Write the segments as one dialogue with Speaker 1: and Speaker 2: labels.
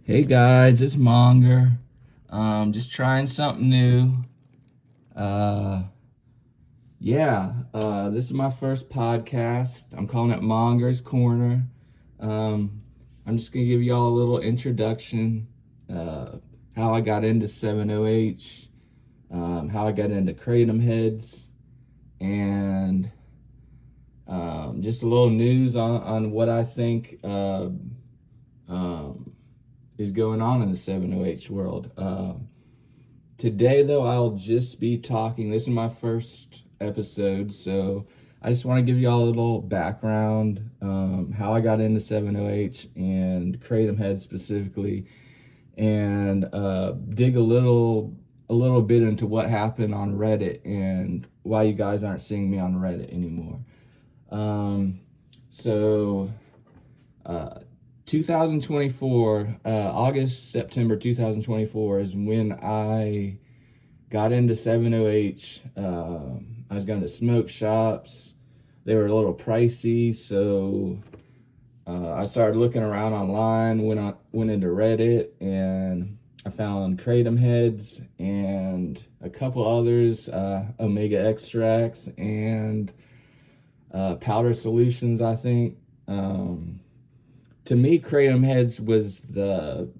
Speaker 1: Hey guys, it's Monger. Just trying something new. Uh, this is my first podcast. I'm calling it Monger's Corner. Um, I'm just gonna give y'all a little introduction. Uh, how I got into 7OH, how I got into Kratom Heads, and just a little news on what I think um, is going on in the 7OH world. Today, though, I'll just be talking. This is my first episode, so I just want to give you all a little background, how I got into 7OH and Kratom Head specifically, and dig a little bit into what happened on Reddit and why you guys aren't seeing me on Reddit anymore. Um, so, uh, 2024, September 2024 is when I got into 7OH. I was going to smoke shops. They were a little pricey, so I started looking around online, went into Reddit, and I found Kratom Heads and a couple others, Omega Extracts and Powder Solutions, I think. To me, Kratom Heads was the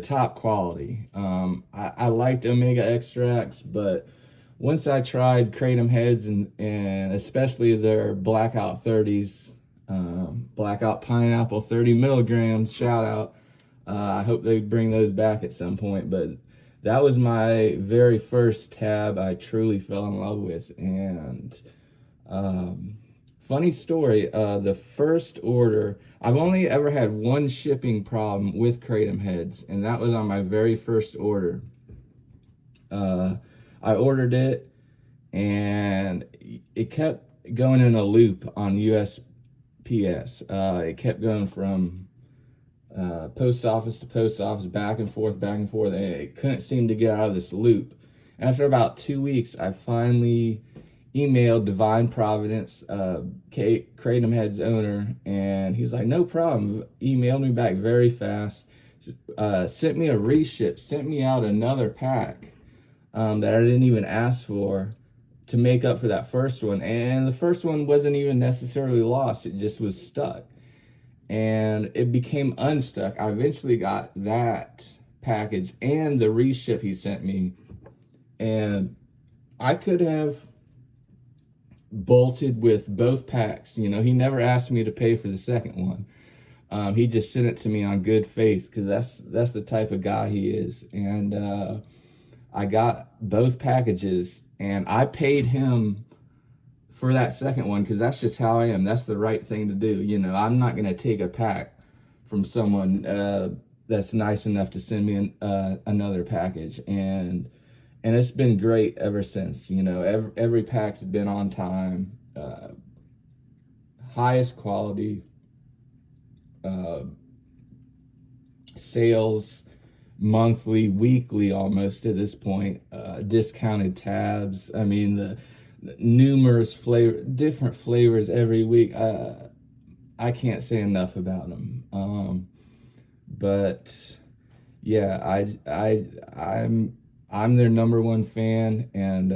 Speaker 1: top quality. I liked Omega Extracts, but once I tried Kratom Heads and especially their Blackout 30s, Blackout Pineapple 30 milligrams, shout out. I hope they bring those back at some point, but that was my very first tab I truly fell in love with. And funny story, the first order, I've only ever had one shipping problem with Kratom Heads, and that was on my very first order. I ordered it, and it kept going in a loop on USPS. It kept going from post office to post office, back and forth, and it couldn't seem to get out of this loop. After about 2 weeks, I finally emailed Divine Providence, Kratom Head's owner, and he's like, no problem. Emailed me back very fast, sent me a reship, sent me out another pack that I didn't even ask for to make up for that first one. And the first one wasn't even necessarily lost, it just was stuck. And it became unstuck. I eventually got that package and the reship he sent me. And I could have bolted with both packs. You know, he never asked me to pay for the second one. He just sent it to me on good faith because that's the type of guy he is. And I got both packages, and I paid him for that second one because that's just how I am. That's the right thing to do. You know, I'm not going to take a pack from someone that's nice enough to send me another package. And it's been great ever since. You know, every pack's been on time, highest quality, sales monthly, weekly, almost at this point. Discounted tabs. I mean, the numerous different flavors every week. I can't say enough about them. But yeah, I'm their number one fan, and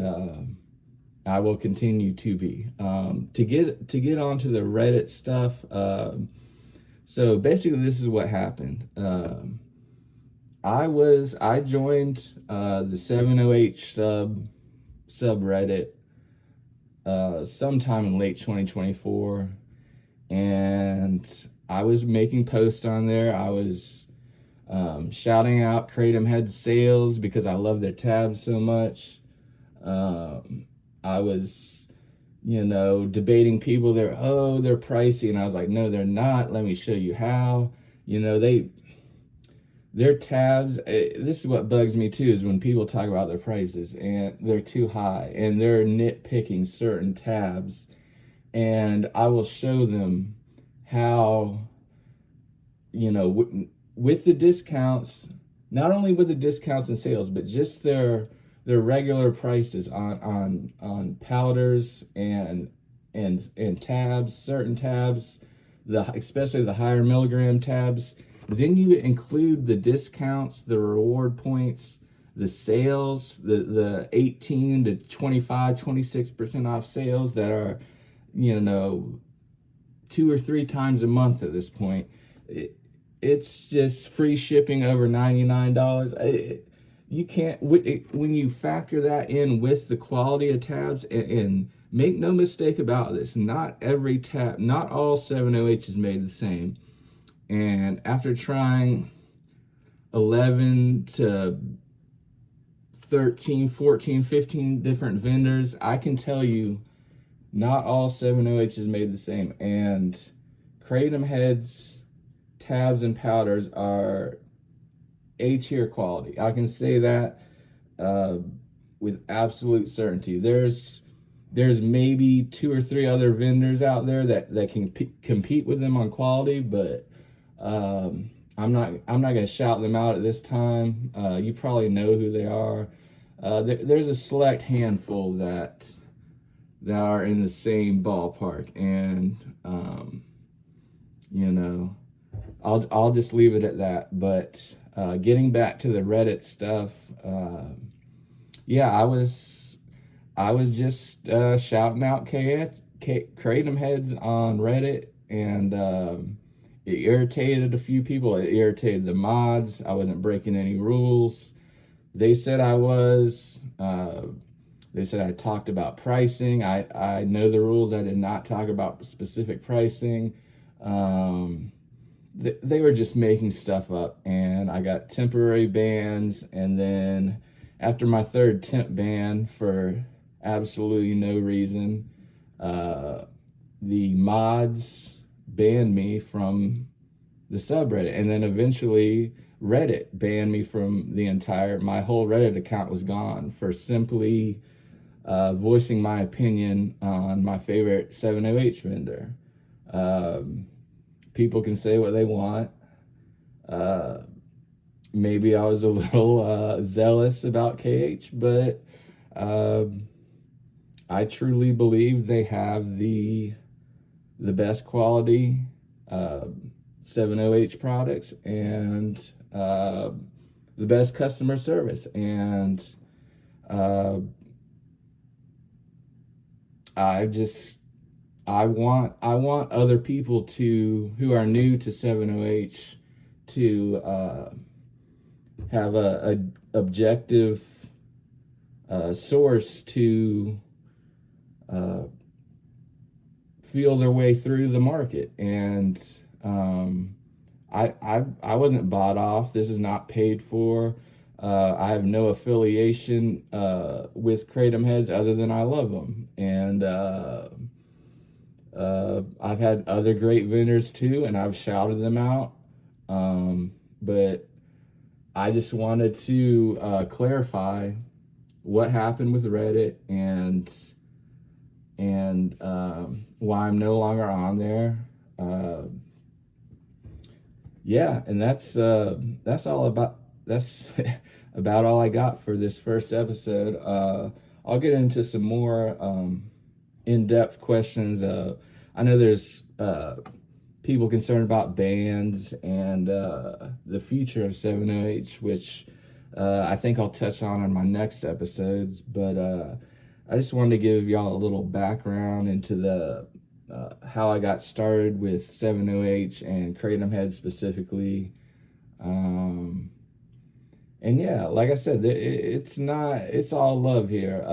Speaker 1: I will continue to be. To get onto the Reddit stuff. So basically, this is what happened. I joined the 7OH subreddit sometime in late 2024, and I was making posts on there. I was shouting out Kratom Head sales because I love their tabs so much. I was, debating people. They're pricey, and I was like, no, they're not. Let me show you how. You know, their tabs. This is what bugs me too, is when people talk about their prices and they're too high, and they're nitpicking certain tabs, and I will show them how, with the discounts, not only with the discounts and sales, but just their regular prices on powders and tabs, certain tabs, especially the higher milligram tabs, then you include the discounts, the reward points, the sales, the 18 to 25, 26% off sales that are, you know, 2 or 3 times a month at this point. It's just free shipping over $99. You can't, when you factor that in with the quality of tabs, and make no mistake about this, not every tab, not all 708 is made the same. And after trying 11 to 13, 14, 15 different vendors, I can tell you not all 708 is made the same. And Kratom heads, tabs, and powders are A-tier quality. I can say that with absolute certainty. There's maybe 2 or 3 other vendors out there that can compete with them on quality, but I'm not gonna shout them out at this time. You probably know who they are. There's a select handful that are in the same ballpark, and you know, I'll just leave it at that. But getting back to the Reddit stuff, yeah, I was just shouting out Kratom heads on Reddit, and it irritated a few people. It irritated the mods. I wasn't breaking any rules. They said I was. They said I talked about pricing. I know the rules. I did not talk about specific pricing. They were just making stuff up, and I got temporary bans. And then after my 3rd temp ban for absolutely no reason, the mods banned me from the subreddit, and then eventually Reddit banned me from my whole Reddit account was gone for simply voicing my opinion on my favorite 708 vendor. People can say what they want. Maybe I was a little zealous about KH, but I truly believe they have the best quality 708 products, and the best customer service. And I want other people who are new to 708 to have a objective source to feel their way through the market. And I wasn't bought off. This is not paid for. I have no affiliation with Kratom heads other than I love them. And I've had other great vendors too, and I've shouted them out. But I just wanted to clarify what happened with Reddit, and why I'm no longer on there. Yeah, and that's all about about all I got for this first episode. I'll get into some more in-depth questions. I know there's people concerned about bans and the future of 708, which I think I'll touch on in my next episodes. But I just wanted to give y'all a little background into the how I got started with 708 and Kratom Head specifically. And yeah, like I said, it's all love here.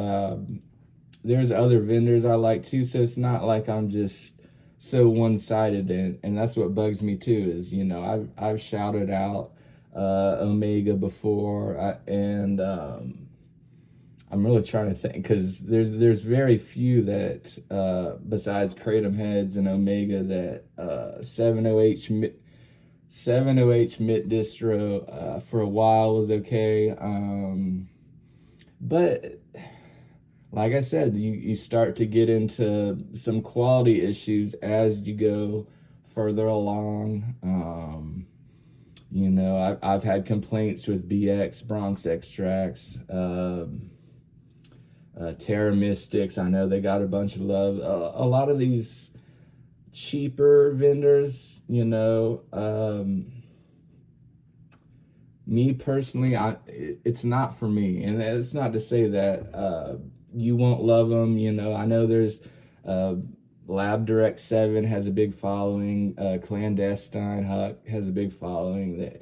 Speaker 1: There's other vendors I like too, so it's not like I'm just so one-sided, and that's what bugs me too, is, you know, I've shouted out Omega before, and I'm really trying to think, because there's very few that besides Kratom Heads and Omega that 708 Mitt distro for a while was okay, but like I said, you start to get into some quality issues as you go further along. You know, I've had complaints with BX, Bronx Extracts, Terra Mystics. I know they got a bunch of love. A lot of these cheaper vendors, you know, me personally, it's not for me, and it's not to say that you won't love them. You know, I know there's uh, Lab Direct 7 has a big following. Clandestine Huck has a big following.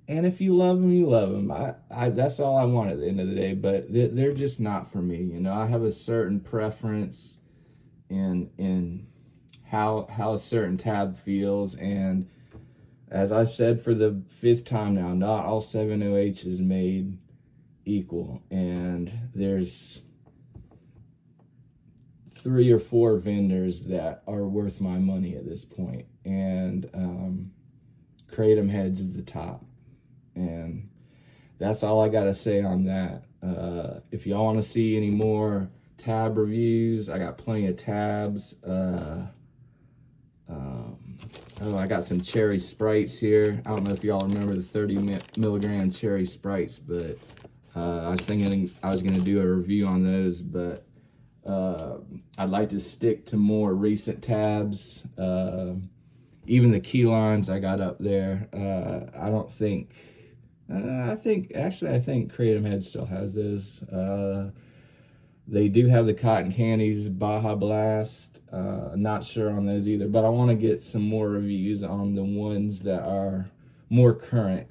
Speaker 1: And if you love them, you love them. That's all I want at the end of the day. But they're just not for me. You know, I have a certain preference in how a certain tab feels, and as I've said for the fifth time now, not all 708 is made equal, and there's 3 or 4 vendors that are worth my money at this point, and Kratom Heads is the top, and that's all I gotta say on that. If y'all want to see any more tab reviews, I got plenty of tabs. Oh, I got some cherry sprites here. I don't know if y'all remember the 30 milligram cherry sprites, but I was thinking I was gonna do a review on those, but I'd like to stick to more recent tabs. Even the key limes I got up there. I don't think. I think Kratom Head still has those. They do have the cotton candies, Baja Blast. Not sure on those either, but I want to get some more reviews on the ones that are more current.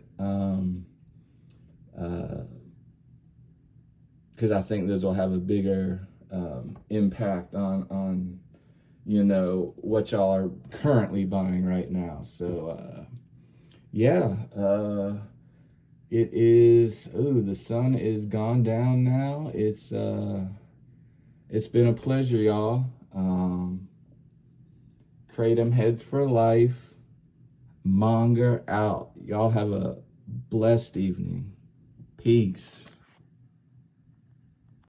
Speaker 1: Because I think those will have a bigger impact on you know what y'all are currently buying right now. So yeah, it is. Oh, the sun is gone down now. It's been a pleasure, y'all. Kratom Heads for life. Monger out. Y'all have a blessed evening. Peace.